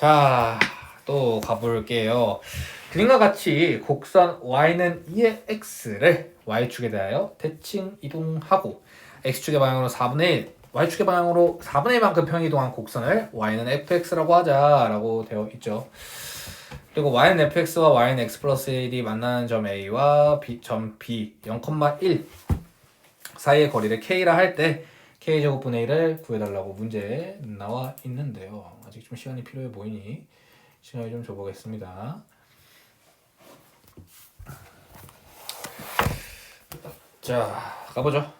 자, 또 가볼게요. 그림과 같이 곡선 y는 2의 x를 y축에 대하여 대칭 이동하고 x축의 방향으로 4분의 1, y축의 방향으로 4분의 1만큼 평이동한 곡선을 y는 fx라고 하자라고 되어 있죠. 그리고 y는 fx와 y는 x 플러스 1이 만나는 점 a와 점 b 0,1 사이의 거리를 k라 할 때 k제곱분의 1을 구해달라고 문제에 나와 있는데요. 아직 좀 시간이 필요해 보이니 시간을 좀 줘보겠습니다. 자, 가보죠.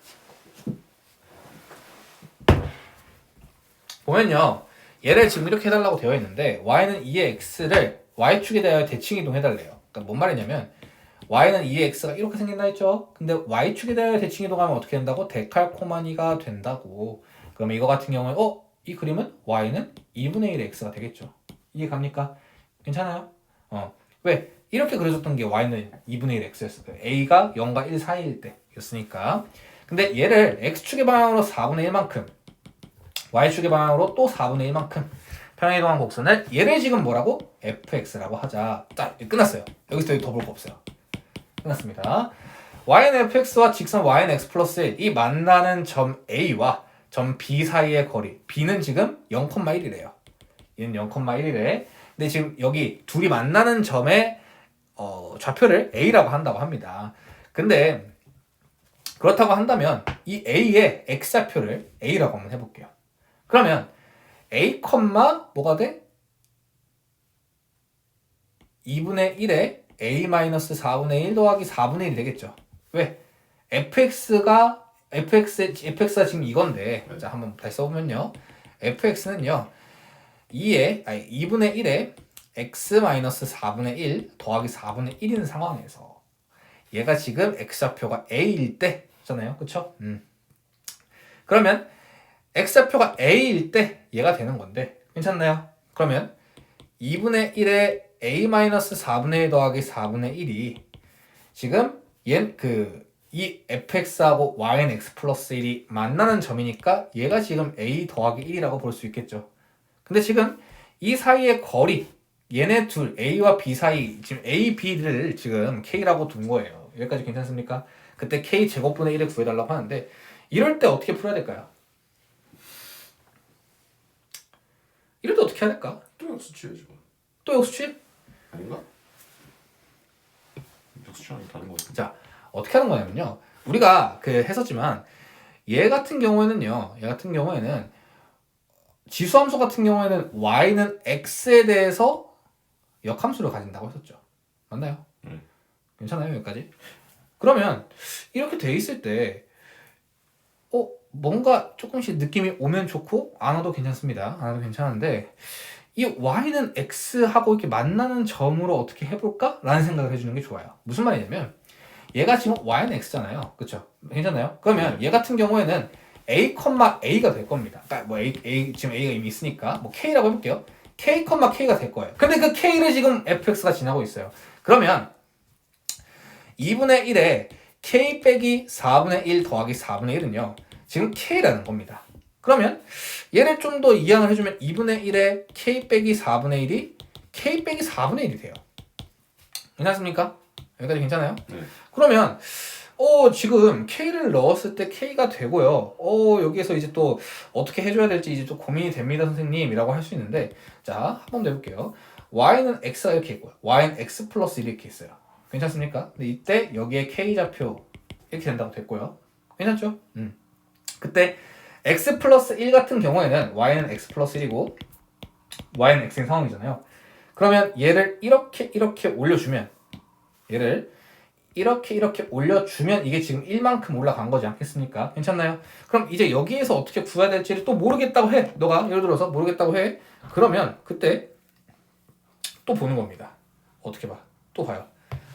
보면요, 얘를 지금 이렇게 해달라고 되어 있는데 y는 2의 x를 y축에 대하여 대칭 이동해달래요. 그러니까 뭔 말이냐면 y는 2의 x가 이렇게 생긴다 했죠. 근데 y축에 대하여 대칭 이동하면 어떻게 된다고? 데칼코마니가 된다고. 그러면 이거 같은 경우에 이 그림은 y는 2분의 1의 x가 되겠죠. 이해 갑니까? 괜찮아요? 왜? 이렇게 그려줬던 게 y는 2분의 1의 x였어요. a가 0과 1 사이일 때였으니까. 근데 얘를 x축의 방향으로 4분의 1만큼 y축의 방향으로 또 4분의 1만큼 평행이동한 곡선을 얘를 지금 뭐라고? fx라고 하자. 딱 끝났어요. 여기서 더 볼 거 없어요. 끝났습니다. y는 fx와 직선 y는 x 플러스 1 이 만나는 점 a와 점 b 사이의 거리 b는 지금 0,1이래요. 얘는 0,1이래. 근데 지금 여기 둘이 만나는 점의 좌표를 a라고 한다고 합니다. 근데 그렇다고 한다면 이 a의 x좌표를 a라고 한번 해볼게요. 그러면 a, 뭐가 돼? 2분의 1에 a-4분의 1 더하기 4분의 1이 되겠죠. 왜? fx가 지금 이건데, 자, 한번 다시 써보면요. fx는요, 2분의 1에 x-4분의 1 더하기 4분의 1인 상황에서 얘가 지금 x좌표가 a일 때잖아요. 그쵸? 그러면 x좌표가 a일 때 얘가 되는 건데, 괜찮나요? 그러면 2분의 1에 a-4분의 1 더하기 4분의 1이 지금 이 fx하고 y는 x 플러스 1이 만나는 점이니까 얘가 지금 a 더하기 1이라고 볼 수 있겠죠. 근데 지금 이 사이의 거리 얘네 둘 a와 b 사이 지금 a, b를 지금 k라고 둔 거예요. 여기까지 괜찮습니까? 그때 k 제곱분의 1을 구해달라고 하는데 이럴 때 어떻게 풀어야 될까요? 이럴 때 어떻게 해야 될까? 또 역수치예요 지금. 또 역수치? 아닌가? 역수치랑 다른 거 같아. 자, 어떻게 하는 거냐면요. 우리가 했었지만 얘 같은 경우에는 지수함수 같은 경우에는 y는 x에 대해서 역함수를 가진다고 했었죠. 맞나요? 괜찮아요, 여기까지? 그러면 이렇게 돼 있을 때 뭔가 조금씩 느낌이 오면 좋고 안 와도 괜찮습니다. 안 와도 괜찮은데 이 y는 x하고 이렇게 만나는 점으로 어떻게 해볼까? 라는 생각을 해주는 게 좋아요. 무슨 말이냐면 얘가 지금 y는 x잖아요. 그쵸? 괜찮나요? 그러면 얘 같은 경우에는 a,a가 될 겁니다. 그러니까 뭐 지금 a가 이미 있으니까 뭐 k라고 해볼게요. k,k가 될 거예요. 근데 그 k를 지금 fx가 지나고 있어요. 그러면 2분의 1에 k 빼기 4분의 1 더하기 4분의 1은요. 지금 k라는 겁니다. 그러면 얘를 좀 더 이항을 해주면 2분의 1에 k 빼기 4분의 1이 k 빼기 4분의 1이 돼요. 괜찮습니까? 여기까지 괜찮아요? 네. 그러면 지금 k를 넣었을 때 k가 되고요. 여기에서 이제 또 어떻게 해줘야 될지 이제 좀 고민이 됩니다, 선생님이라고 할 수 있는데 자, 한 번 더 해볼게요. y는 x가 이렇게 있고요. y는 x 플러스 1 이렇게 있어요. 괜찮습니까? 근데 이때 여기에 k좌표 이렇게 된다고 됐고요. 괜찮죠? 그때 x 플러스 1 같은 경우에는 y는 x 플러스 1이고 y는 x인 상황이잖아요. 그러면 얘를 이렇게 올려주면 이렇게 올려주면 이게 지금 1만큼 올라간 거지 않겠습니까? 괜찮나요? 그럼 이제 여기에서 어떻게 구해야 될지를 또 모르겠다고 해. 너가 예를 들어서 모르겠다고 해. 그러면 그때 또 보는 겁니다. 어떻게 봐? 또 봐요.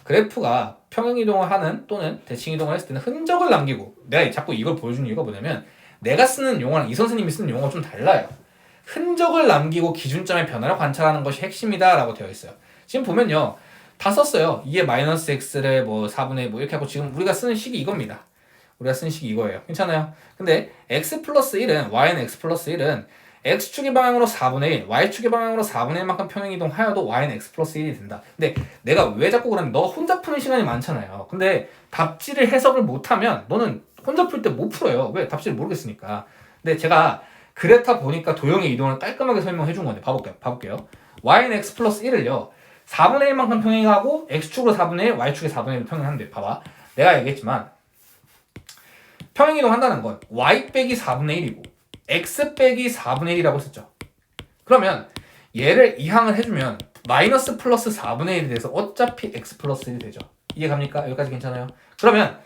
그래프가 평행이동을 하는 또는 대칭이동을 했을 때는 흔적을 남기고 내가 자꾸 이걸 보여주는 이유가 뭐냐면 내가 쓰는 용어랑 이 선생님이 쓰는 용어가 좀 달라요. 흔적을 남기고 기준점의 변화를 관찰하는 것이 핵심이다 라고 되어 있어요. 지금 보면요. 다 썼어요. 2의 마이너스 x를 4분의 이렇게 하고 지금 우리가 쓰는 식이 이겁니다. 우리가 쓰는 식이 이거예요. 괜찮아요? 근데 x 플러스 1은 y는 x 플러스 1은 x축의 방향으로 4분의 1, y축의 방향으로 4분의 1만큼 평행이동하여도 y는 x 플러스 1이 된다. 근데 내가 왜 자꾸 그러냐면 너 혼자 푸는 시간이 많잖아요. 근데 답지를 해석을 못하면 너는 혼자 풀 때 못 풀어요. 왜? 답지를 모르겠으니까. 근데 제가 그래타 보니까 도형의 이동을 깔끔하게 설명해 준 건데 봐볼게요. y는 x 플러스 1을요. 4분의 1만큼 평행하고 x축으로 4분의 1, y축에 4분의 1을 평행한대. 봐봐. 내가 얘기했지만 평행이동 한다는 건 y 빼기 4분의 1이고 x 빼기 4분의 1이라고 했었죠. 그러면 얘를 이항을 해주면 마이너스 플러스 4분의 1이 돼서 어차피 x 플러스 1이 되죠. 이해 갑니까? 여기까지 괜찮아요? 그러면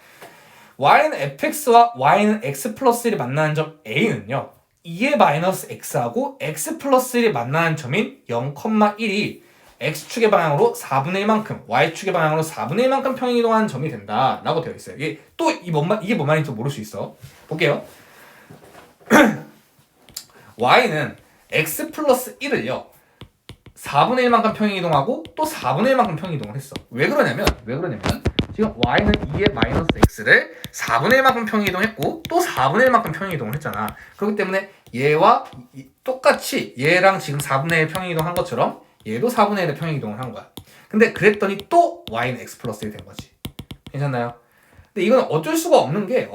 y는 fx와 y는 x 플러스 1이 만나는 점 a는요. 2의 마이너스 x하고 x 플러스 1이 만나는 점인 0,1이 x축의 방향으로 4분의 1만큼 y축의 방향으로 4분의 1만큼 평행이동하는 점이 된다 라고 되어 있어요. 이게 또 이게 뭔 말인지 모를 수 있어. 볼게요. y는 x 플러스 1을요 4분의 1만큼 평행이동하고 또 4분의 1만큼 평행이동을 했어. 왜 그러냐면 지금 y는 2의 마이너스 x를 4분의 1만큼 평행이동했고 또 4분의 1만큼 평행이동을 했잖아. 그렇기 때문에 얘와 똑같이 얘랑 지금 4분의 1 평행이동한 것처럼 얘도 4분의 1의 평행이동을 한 거야. 근데 그랬더니 또 y는 x 플러스 1이 된 거지. 괜찮나요? 근데 이건 어쩔 수가 없는 게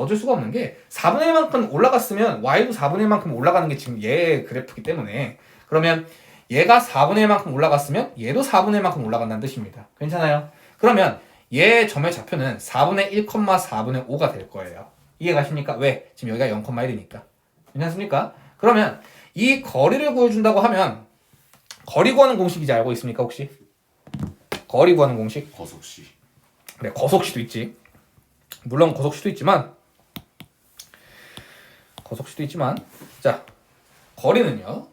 4분의 1만큼 올라갔으면 y도 4분의 1만큼 올라가는 게 지금 얘의 그래프이기 때문에 그러면 얘가 4분의 1만큼 올라갔으면 얘도 4분의 1만큼 올라간다는 뜻입니다. 괜찮아요? 그러면 얘 점의 좌표는 4분의 1, 4분의 5가 될 거예요. 이해가십니까? 왜? 지금 여기가 0,1이니까. 괜찮습니까? 그러면 이 거리를 구해준다고 하면 거리 구하는 공식 이제 알고 있습니까 혹시? 거리 구하는 공식? 거속시. 네, 거속시도 있지. 물론 거속시도 있지만 자 거리는요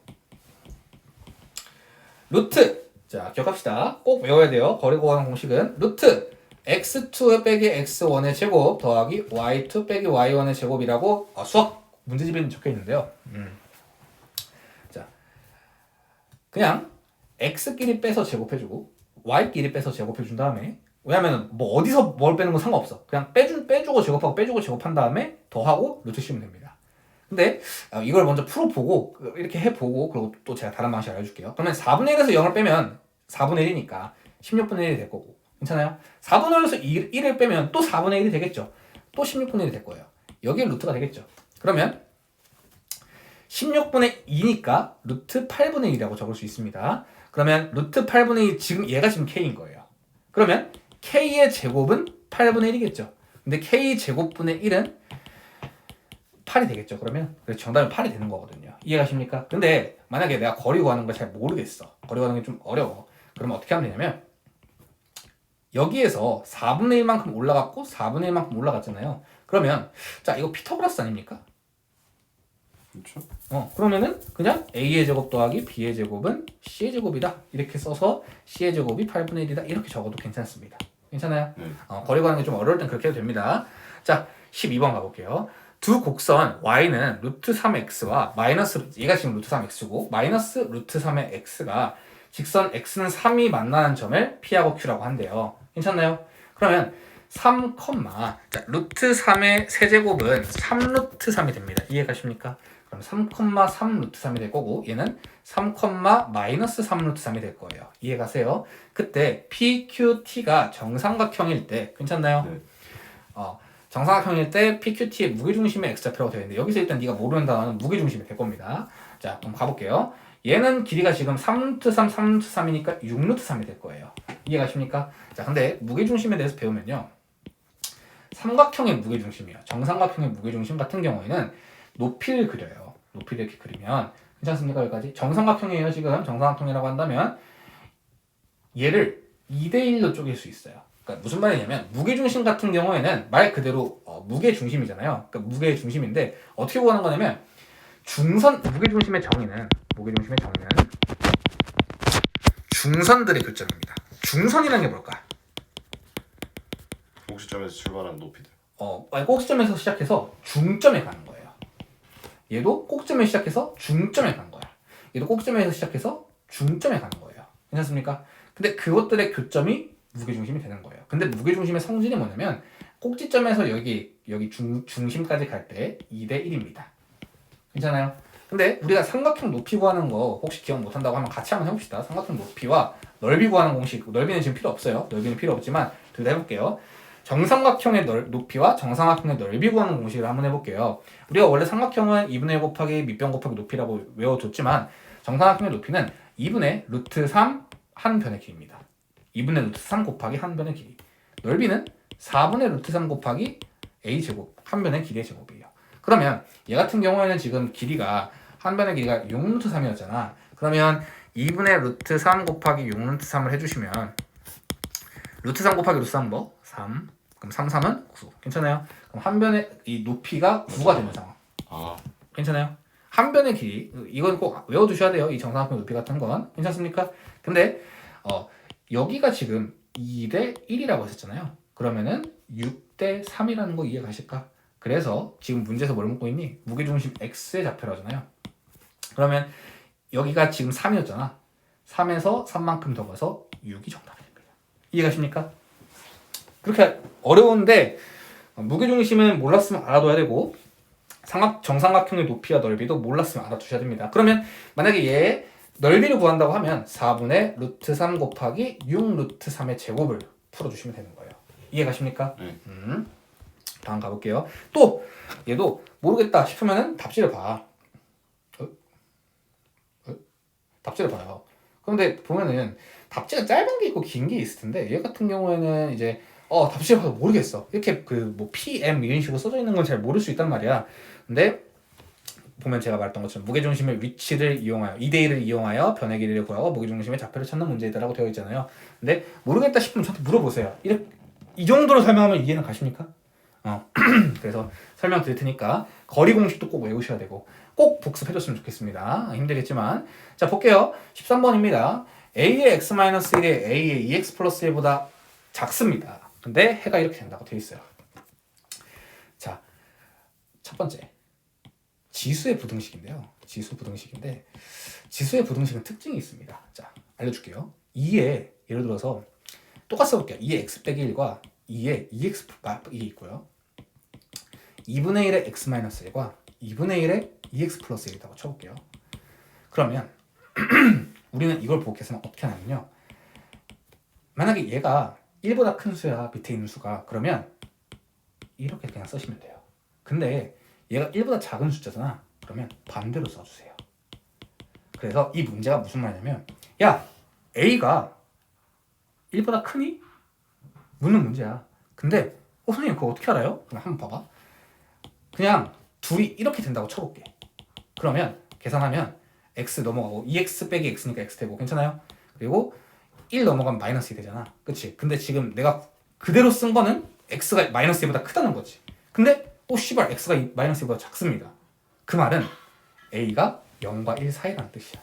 루트 자 기억합시다. 꼭 외워야 돼요. 거리 구하는 공식은 루트 x2 빼기 x1의 제곱 더하기 y2 빼기 y1의 제곱이라고 수학 문제집에는 적혀 있는데요. 자 그냥 x끼리 빼서 제곱해주고 y끼리 빼서 제곱해준 다음에 왜냐면 뭐 어디서 뭘 빼는 건 상관없어. 그냥 빼주고 제곱한 다음에 더하고 루트 씌우면 됩니다. 근데 이걸 먼저 풀어보고 이렇게 해보고 그리고 또 제가 다른 방식 알려줄게요. 그러면 4분의 1에서 0을 빼면 4분의 1이니까 16분의 1이 될 거고 괜찮아요? 4분의 1에서 1을 빼면 또 4분의 1이 되겠죠. 또 16분의 1이 될 거예요. 여기에 루트가 되겠죠. 그러면 16분의 2니까 루트 8분의 1이라고 적을 수 있습니다. 그러면 루트 8분의 1 얘가 지금 k인 거예요. 그러면 k의 제곱은 8분의 1이겠죠. 근데 k 제곱분의 1은 8이 되겠죠. 그러면 그래서 정답은 8이 되는 거거든요. 이해가십니까? 근데 만약에 내가 거리 구하는 걸 잘 모르겠어. 거리 구하는 게 좀 어려워. 그러면 어떻게 하면 되냐면 여기에서 4분의 1만큼 올라갔고 4분의 1만큼 올라갔잖아요. 그러면 자 이거 피타고라스 아닙니까? 그렇죠? 그러면은 그냥 a의 제곱 더하기 b의 제곱은 c의 제곱이다. 이렇게 써서 c의 제곱이 8분의 1이다. 이렇게 적어도 괜찮습니다. 괜찮아요? 네. 거리 구하는 게 좀 어려울 땐 그렇게 해도 됩니다. 자, 12번 가볼게요. 두 곡선 y는 루트 3x와 마이너스 얘가 지금 루트 3x고 마이너스 루트 3의 x가 직선 x는 3이 만나는 점을 p하고 q라고 한대요. 괜찮나요? 그러면 3, 자, 루트 3의 세제곱은 3루트 3이 됩니다. 이해가십니까? 그럼 3, 루트 3이 될 거고 얘는 3, 마이너스 3루트 3이 될 거예요. 이해가세요? 그때 PQT가 정삼각형일 때 괜찮나요? 네. 정삼각형일 때 PQT의 무게중심의 x좌표라고 되어 있는데 여기서 일단 네가 모르는 단어는 무게중심이 될 겁니다. 자, 그럼 가볼게요. 얘는 길이가 지금 3루트 3, 3루트 3이니까 6루트 3이 될 거예요. 이해가십니까? 자, 근데 무게중심에 대해서 배우면요. 삼각형의 무게중심이요. 정삼각형의 무게중심 같은 경우에는 높이를 그려요. 높이를 이렇게 그리면 괜찮습니까? 여기까지? 정삼각형이에요. 지금 정삼각형이라고 한다면 얘를 2대1로 쪼갤 수 있어요. 그러니까 무슨 말이냐면 무게중심 같은 경우에는 말 그대로 무게중심이잖아요. 그러니까 무게중심인데 어떻게 구하는 거냐면 무게중심의 정의는 중선들의 교점입니다. 중선이라는 게 뭘까? 꼭지점에서 출발한 높이들. 꼭지점에서 시작해서 중점에 가는 거예요. 얘도 꼭지점에 시작해서 중점에 가는 거야. 얘도 꼭지점에서 시작해서 중점에 가는 거예요. 괜찮습니까? 근데 그것들의 교점이 무게중심이 되는 거예요. 근데 무게중심의 성질이 뭐냐면 꼭지점에서 여기 중심까지 갈 때 2대1입니다. 괜찮아요? 근데 우리가 삼각형 높이 구하는 거 혹시 기억 못한다고 하면 같이 한번 해봅시다. 삼각형 높이와 넓이 구하는 공식. 넓이는 지금 필요 없어요. 넓이는 필요 없지만 둘 다 해볼게요. 정삼각형의 높이와 정삼각형의 넓이 구하는 공식을 한번 해볼게요. 우리가 원래 삼각형은 2분의 1 곱하기 밑변 곱하기 높이라고 외워뒀지만 정삼각형의 높이는 2분의 루트 3 한 변의 길이입니다. 2분의 루트 3 곱하기 한 변의 길이. 넓이는 4분의 루트 3 곱하기 a제곱 한 변의 길이의 제곱이에요. 그러면 얘 같은 경우에는 지금 길이가 한 변의 길이가 6루트 3이었잖아. 그러면 2분의 루트 3 곱하기 6루트 3을 해주시면 루트 3 곱하기 루트 3 뭐? 3. 그럼 3, 3은 9. 괜찮아요? 그럼 한 변의 이 높이가 9가 되는 상황. 아, 괜찮아요? 한 변의 길이 이건 꼭 외워두셔야 돼요. 이 정삼각형 높이 같은 건 괜찮습니까? 근데 여기가 지금 2대 1이라고 했었잖아요. 그러면은 6대 3이라는 거 이해가실까? 그래서 지금 문제에서 뭘 묻고 있니? 무게중심 x의 좌표를 하잖아요. 그러면 여기가 지금 3이었잖아. 3에서 3만큼 더 가서 6이 정답인 거예요. 이해가십니까? 그렇게 어려운데 무게중심은 몰랐으면 알아둬야 되고 정삼각형의 높이와 넓이도 몰랐으면 알아두셔야 됩니다. 그러면 만약에 얘 넓이를 구한다고 하면 4분의 루트 3 곱하기 6 루트 3의 제곱을 풀어주시면 되는 거예요. 이해가십니까? 네. 다음 가볼게요. 또 얘도 모르겠다 싶으면은 답지를 봐. 답지를 봐요. 그런데 보면은 답지가 짧은 게 있고 긴 게 있을 텐데 얘 같은 경우에는 이제 답지를 봐도 모르겠어. 이렇게 그 뭐 PM 이런 식으로 써져 있는 건 잘 모를 수 있단 말이야. 근데 보면 제가 말했던 것처럼 무게중심의 위치를 이용하여 2대1을 이용하여 변의 길이를 구하고 무게중심의 좌표를 찾는 문제이다라고 되어 있잖아요. 근데 모르겠다 싶으면 저한테 물어보세요. 이 정도로 설명하면 이해는 가십니까? 그래서 설명 드릴 테니까 거리 공식도 꼭 외우셔야 되고 꼭 복습해줬으면 좋겠습니다. 힘들겠지만 자 볼게요. 13번입니다. a의 x-1이 a의 2x 플러스 1보다 작습니다. 근데 해가 이렇게 된다고 되어 있어요. 자, 첫 번째 지수의 부등식인데요. 지수 부등식인데 지수의 부등식은 특징이 있습니다. 자, 알려줄게요. 2에 예를 들어서 똑같이 써볼게요. 2의 x 빼기 1과 2의 2x 이게 있고요. 2분의 1의 x-1과 2분의 1의 2x 플러스 1이라고 쳐볼게요. 그러면 우리는 이걸 보고 계산하면 어떻게 하냐면요. 만약에 얘가 1보다 큰 수야 밑에 있는 수가 그러면 이렇게 그냥 쓰시면 돼요. 근데 얘가 1보다 작은 숫자잖아. 그러면 반대로 써주세요. 그래서 이 문제가 무슨 말이냐면 야 A가 1보다 크니? 묻는 문제야. 근데 선생님 그거 어떻게 알아요? 그럼 한번 봐봐. 그냥 둘이 이렇게 된다고 쳐볼게. 그러면 계산하면 x 넘어가고 2x 빼기 x니까 x 되고 괜찮아요? 그리고 1 넘어가면 마이너스 2 되잖아. 그치? 근데 지금 내가 그대로 쓴 거는 x가 마이너스 2보다 크다는 거지. 근데 씨발 x가 마이너스 2보다 작습니다. 그 말은 a가 0과 1 사이라는 뜻이야.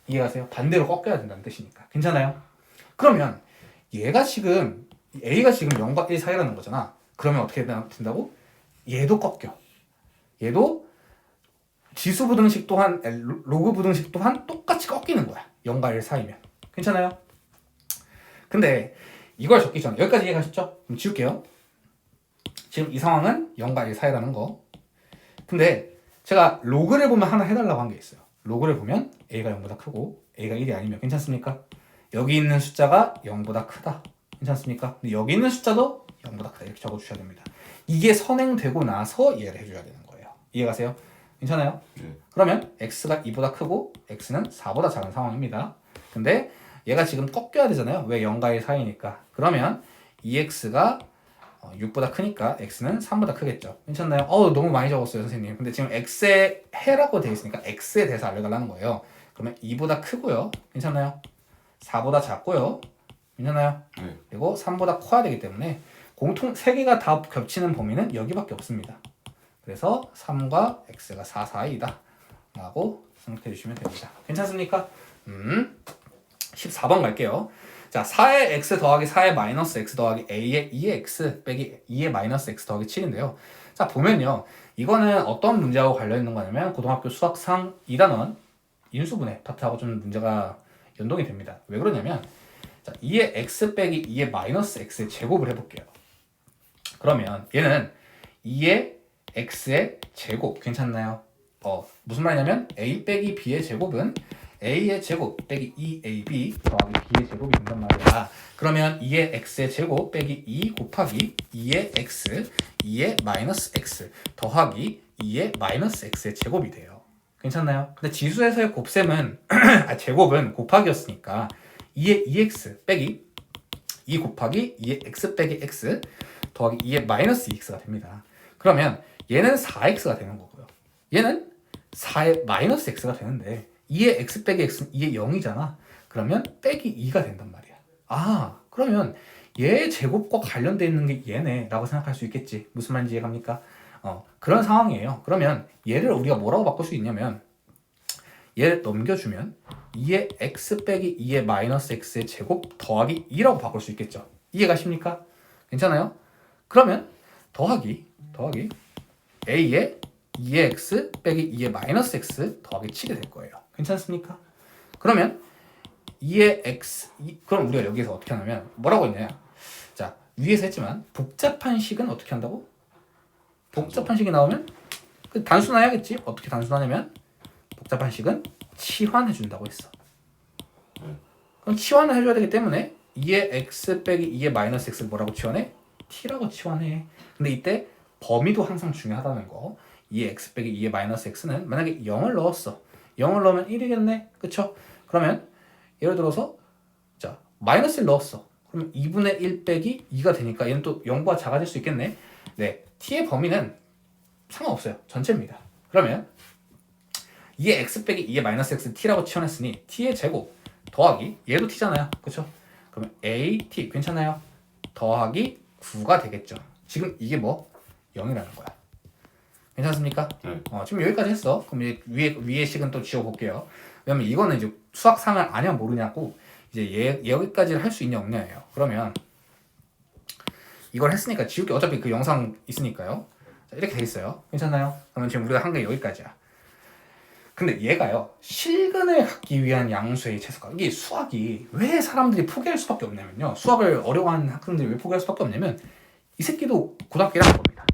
이해가세요? 반대로 꺾여야 된다는 뜻이니까. 괜찮아요? 그러면 얘가 지금 a가 지금 0과 1 사이라는 거잖아. 그러면 어떻게 된다고? 얘도 꺾여. 얘도 지수 부등식 또한 로그 부등식 또한 똑같이 꺾이는 거야. 0과 1 사이면. 괜찮아요? 근데 이걸 적기 전에 여기까지 이해가셨죠? 그럼 지울게요. 지금 이 상황은 0과 1 사이라는 거. 근데 제가 로그를 보면 하나 해달라고 한 게 있어요. 로그를 보면 a가 0보다 크고 a가 1이 아니면 괜찮습니까? 여기 있는 숫자가 0보다 크다. 괜찮습니까? 근데 여기 있는 숫자도 0보다 크다. 이렇게 적어주셔야 됩니다. 이게 선행되고 나서 이해를 해줘야 되는 거예요. 이해가세요? 괜찮아요? 그러면 x가 2보다 크고 x는 4보다 작은 상황입니다. 근데 얘가 지금 꺾여야 되잖아요. 왜 0과 1 사이니까. 그러면 2x가 6보다 크니까 x는 3보다 크겠죠. 괜찮나요? 너무 많이 적었어요 선생님. 근데 지금 x의 해라고 되어 있으니까 x에 대해서 알려달라는 거예요. 그러면 2보다 크고요. 괜찮나요? 4보다 작고요. 괜찮아요? 그리고 3보다 커야 되기 때문에 공통 3개가 다 겹치는 범위는 여기밖에 없습니다. 그래서 3과 x가 4 사이다 라고 생각해 주시면 됩니다. 괜찮습니까? 14번 갈게요. 자, 4의 x 더하기 4의 마이너스 x 더하기 a의 2의 x 빼기 2의 마이너스 x 더하기 7인데요. 자, 보면요. 이거는 어떤 문제하고 관련있는 거냐면 고등학교 수학상 2단원 인수분해 파트하고 좀 문제가 연동이 됩니다. 왜 그러냐면 자, 2의 x 빼기 2의 마이너스 x의 제곱을 해볼게요. 그러면 얘는 2의 x의 제곱 괜찮나요? 무슨 말이냐면 a 빼기 b의 제곱은 a의 제곱 빼기 2ab 더하기 b의 제곱이 된단 말이야. 그러면 2의 x의 제곱 빼기 2 곱하기 2의 x 2의 마이너스 x 더하기 2의 마이너스 x의 제곱이 돼요. 괜찮나요? 근데 지수에서의 곱셈은 제곱은 곱하기였으니까 2의 2x 빼기 2 곱하기 2의 x 빼기 x 더하기 2의 마이너스 2x가 됩니다. 그러면 얘는 4x가 되는 거고요. 얘는 4의 마이너스 x가 되는데 2의 x 빼기 x는 2의 0이잖아. 그러면 빼기 2가 된단 말이야. 아, 그러면 얘의 제곱과 관련되어 있는 게 얘네 라고 생각할 수 있겠지. 무슨 말인지 이해갑니까? 그런 상황이에요. 그러면 얘를 우리가 뭐라고 바꿀 수 있냐면 얘를 넘겨주면 2의 x 빼기 2의 마이너스 x의 제곱 더하기 2라고 바꿀 수 있겠죠. 이해가십니까? 괜찮아요? 그러면 더하기 a의 2의 x 빼기 2의 마이너스 x 더하기 7이 될 거예요. 괜찮습니까? 그러면 2의 x 그럼 우리가 여기서 어떻게 하냐면 뭐라고 했냐? 자, 위에서 했지만 복잡한 식은 어떻게 한다고? 복잡한 식이 나오면 단순화해야겠지. 어떻게 단순하냐면 복잡한 식은 치환해 준다고 했어. 그럼 치환을 해줘야 되기 때문에 2의 x 빼기 2의 마이너스 x를 뭐라고 치환해? t라고 치환해. 근데 이때 범위도 항상 중요하다는 거. 2의 x 빼기 2의 마이너스 x는 만약에 0을 넣었어. 0을 넣으면 1이겠네. 그쵸? 그러면 예를 들어서 자 마이너스를 넣었어. 그러면 2분의 1 빼기 2가 되니까 얘는 또 0보다 작아질 수 있겠네. 네, t의 범위는 상관없어요. 전체입니다. 그러면 2의 x 빼기 2의 마이너스 x t라고 치환했으니 t의 제곱 더하기 얘도 t잖아요. 그쵸? 그러면 at 괜찮아요? 더하기 9가 되겠죠. 지금 이게 뭐? 0이라는 거야. 괜찮습니까? 네. 지금 여기까지 했어. 그럼 이제 위에 식은 또 지워볼게요. 왜냐면 이거는 이제 수학상을 아냐 모르냐고 이제 여기까지를 할 수 있냐 없냐예요. 그러면 이걸 했으니까 지울게. 어차피 그 영상 있으니까요. 자, 이렇게 돼 있어요. 괜찮나요? 그러면 지금 우리가 한 게 여기까지야. 근데 얘가요, 실근을 갖기 위한 양수의 최소값. 이게 수학이 왜 사람들이 포기할 수밖에 없냐면요. 수학을 어려워하는 학생들이 왜 포기할 수밖에 없냐면 이 새끼도 고등학교 1학년 겁니다.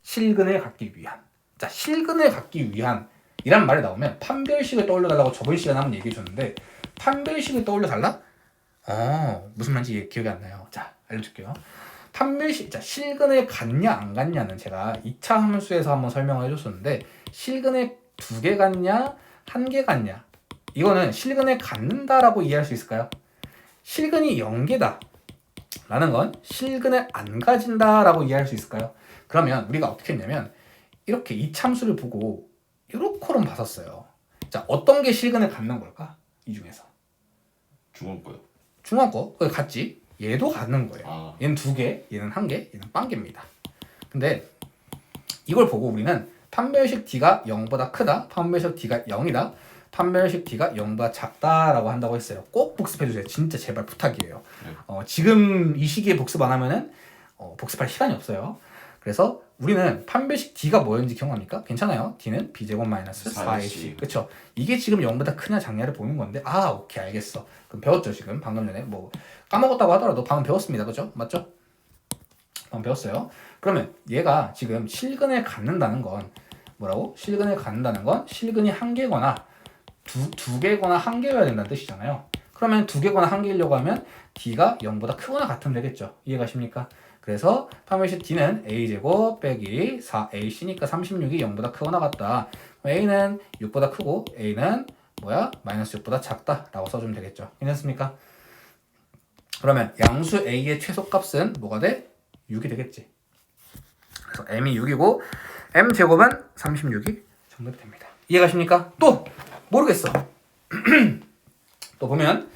실근을 갖기 위한. 자, 실근을 갖기 위한 이란 말이 나오면 판별식을 떠올려달라고 저번 시간에 한번 얘기해 줬는데 판별식을 떠올려달라? 무슨 말인지 기억이 안 나요. 자, 알려줄게요. 판별식, 자, 실근을 갖냐 안 갖냐는 제가 2차 함수에서 한번 설명을 해줬었는데 실근을 2개 갖냐 1개 갖냐 이거는 실근을 갖는다라고 이해할 수 있을까요? 실근이 0개다 라는 건 실근을 안 가진다라고 이해할 수 있을까요? 그러면 우리가 어떻게 했냐면 이렇게 이참수를 보고 요렇게로 봤었어요. 자, 어떤 게 실근을 갖는 걸까? 이 중에서 중원 거요. 중원 거 그거 같지? 얘도 갖는 거예요. 아. 얘는 2개, 얘는 1개, 얘는 빵개입니다. 근데 이걸 보고 우리는 판별식 D가 0보다 크다, 판별식 D가 0이다, 판별식 D가 0보다 작다라고 한다고 했어요. 꼭 복습해주세요. 진짜 제발 부탁이에요. 지금 이 시기에 복습 안 하면은 복습할 시간이 없어요. 그래서 우리는 판별식 D가 뭐였는지 기억납니까? 괜찮아요. D는 B제곱 마이너스 4AC. 그쵸? 이게 지금 0보다 크냐 작냐를 보는 건데 오케이 알겠어. 그럼 배웠죠 지금? 방금 전에 뭐 까먹었다고 하더라도 방금 배웠습니다. 그죠? 맞죠? 방금 배웠어요. 그러면 얘가 지금 실근을 갖는다는 건 뭐라고? 실근을 갖는다는 건 실근이 1개거나 두 개거나 1개여야 된다는 뜻이잖아요. 그러면 2개거나 1개이려고 하면 D가 0보다 크거나 같으면 되겠죠. 이해가십니까? 그래서 판별식 D는 A제곱 빼기 4AC니까 36이 0보다 크거나 같다. A는 6보다 크고 A는 마이너스 6보다 작다 라고 써주면 되겠죠. 괜찮습니까? 그러면 양수 A의 최소값은 뭐가 돼? 6이 되겠지. 그래서 M이 6이고 M제곱은 36이 정답이 됩니다. 이해가십니까? 또 모르겠어. 또 보면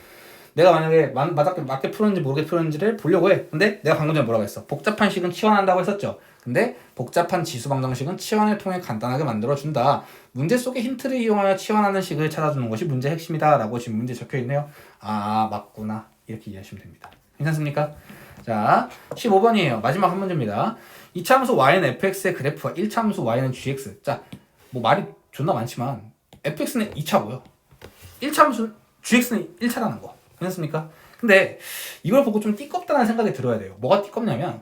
내가 만약에 맞게 풀었는지 모르게 풀었는지를 보려고 해. 근데 내가 방금 전에 뭐라고 했어? 복잡한 식은 치환한다고 했었죠. 근데 복잡한 지수 방정식은 치환을 통해 간단하게 만들어준다. 문제 속의 힌트를 이용하여 치환하는 식을 찾아주는 것이 문제의 핵심이다 라고 지금 문제 적혀있네요. 맞구나. 이렇게 이해하시면 됩니다. 괜찮습니까? 자, 15번이에요. 마지막 한 문제입니다. 2차함수 y는 fx의 그래프와 1차함수 y는 gx. 자, 뭐 말이 존나 많지만 fx는 2차고요. 1차함수 gx는 1차라는 거. 괜찮습니까? 근데 이걸 보고 좀 띠껍다는 생각이 들어야 돼요. 뭐가 띠껍냐면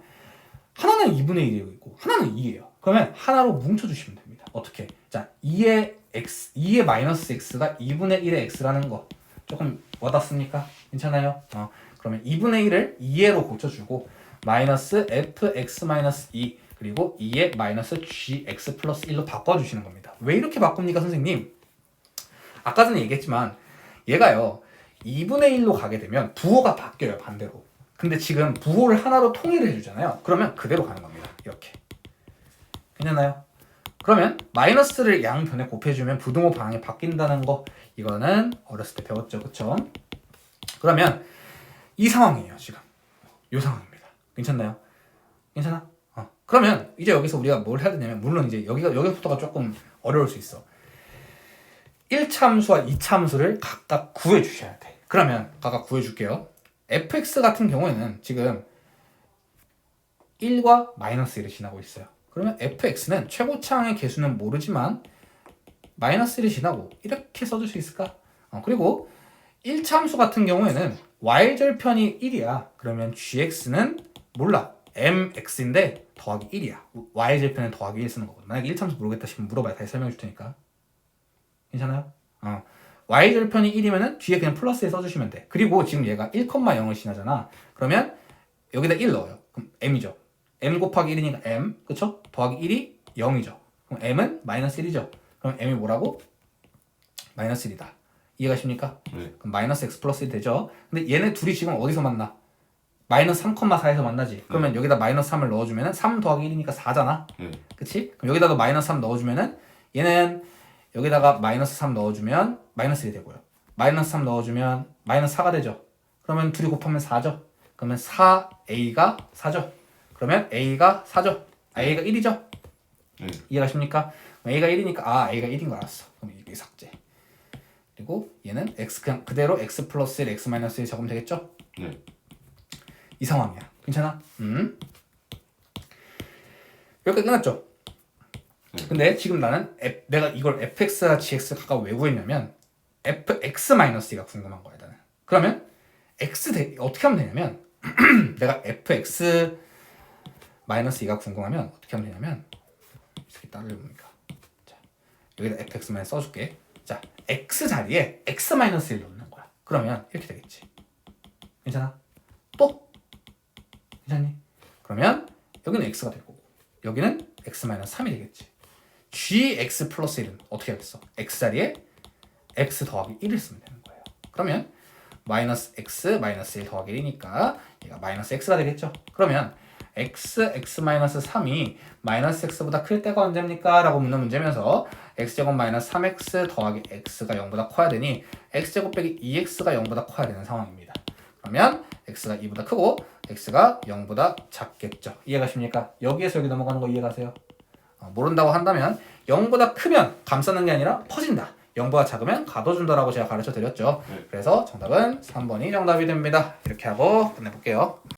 하나는 2분의 1이고 하나는 2예요. 그러면 하나로 뭉쳐주시면 됩니다. 어떻게? 자, 2의 마이너스 x가 2분의 1의 x라는 거 조금 와닿습니까? 괜찮아요? 그러면 2분의 1을 2로 고쳐주고 마이너스 fx 마이너스 2 그리고 2의 마이너스 gx 플러스 1로 바꿔주시는 겁니다. 왜 이렇게 바꿉니까 선생님? 아까 전에 얘기했지만 얘가요 2분의 1로 가게 되면 부호가 바뀌어요 반대로. 근데 지금 부호를 하나로 통일을 해주잖아요. 그러면 그대로 가는 겁니다. 이렇게. 괜찮나요? 그러면 마이너스를 양변에 곱해주면 부등호 방향이 바뀐다는 거 이거는 어렸을 때 배웠죠. 그쵸? 그러면 이 상황이에요 지금. 이 상황입니다. 괜찮나요? 괜찮아? 그러면 이제 여기서 우리가 뭘 해야 되냐면 물론 이제 여기부터가 조금 어려울 수 있어. 1차 함수와 2차 함수를 각각 구해 주셔야 돼. 그러면 각각 구해 줄게요. fx 같은 경우에는 지금 1과 마이너스 1을 지나고 있어요. 그러면 fx는 최고차항의 개수는 모르지만 마이너스 1을 지나고 이렇게 써줄 수 있을까? 그리고 1차 함수 같은 경우에는 y절편이 1이야. 그러면 gx는 몰라. mx인데 더하기 1이야. y절편은 더하기 1 쓰는 거거든. 만약에 1차 함수 모르겠다 싶으면 물어봐요. 다시 설명해 줄 테니까. 괜찮아요? y절편이 1이면은 뒤에 그냥 플러스 1 써주시면 돼. 그리고 지금 얘가 1,0을 지나잖아. 그러면 여기다 1 넣어요. 그럼 m이죠. m 곱하기 1이니까 m, 그쵸? 더하기 1이 0이죠. 그럼 m은 마이너스 1이죠. 그럼 m이 뭐라고? 마이너스 1이다. 이해가십니까? 네. 그럼 마이너스 x 플러스 1 되죠. 근데 얘네 둘이 지금 어디서 만나? 마이너스 3,4에서 만나지. 그러면 여기다 마이너스 3을 넣어주면은 3 더하기 1이니까 4잖아. 그치? 그럼 여기다도 마이너스 3 넣어주면은 얘는 여기다가 마이너스 3 넣어주면 마이너스 1이 되고요. 마이너스 3 넣어주면 마이너스 4가 되죠. 그러면 둘이 곱하면 4죠. 그러면 4a가 4죠. 그러면 a가 4죠. a가 1이죠. 이해가십니까? a가 1이니까 a가 1인 거 알았어. 그럼 이게 삭제. 그리고 얘는 x 그냥 그대로 x 플러스 1, x 마이너스 1 적으면 되겠죠? 네. 이 상황이야. 괜찮아? 여기까지 끝났죠? 근데 지금 나는 내가 이걸 fx와 gx 각각 왜 구했냐면 fx-2가 궁금한 거야 나는. 그러면 어떻게 하면 되냐면 내가 fx-2가 궁금하면 어떻게 하면 되냐면 이렇게 따르려 봅니까? 자, 여기다 fx- 써줄게. 자, x 자리에 x-1 넣는 거야. 그러면 이렇게 되겠지. 괜찮아? 또? 괜찮니? 그러면 여기는 x가 될 거고 여기는 x-3이 되겠지. gx 플러스 1은 어떻게 하겠어? x 자리에 x 더하기 1을 쓰면 되는 거예요. 그러면 마이너스 x 마이너스 1 더하기 1이니까 얘가 마이너스 x가 되겠죠. 그러면 x-3이 마이너스 x보다 클 때가 언제입니까? 라고 묻는 문제면서 x제곱 마이너스 3x 더하기 x가 0보다 커야 되니 x제곱 빼기 2x가 0보다 커야 되는 상황입니다. 그러면 x가 2보다 크고 x가 0보다 작겠죠. 이해가십니까? 여기에서 여기 넘어가는 거 이해가세요? 모른다고 한다면 0보다 크면 감싸는 게 아니라 퍼진다. 0보다 작으면 가둬준다라고 제가 가르쳐 드렸죠. 그래서 정답은 3번이 정답이 됩니다. 이렇게 하고 끝내볼게요.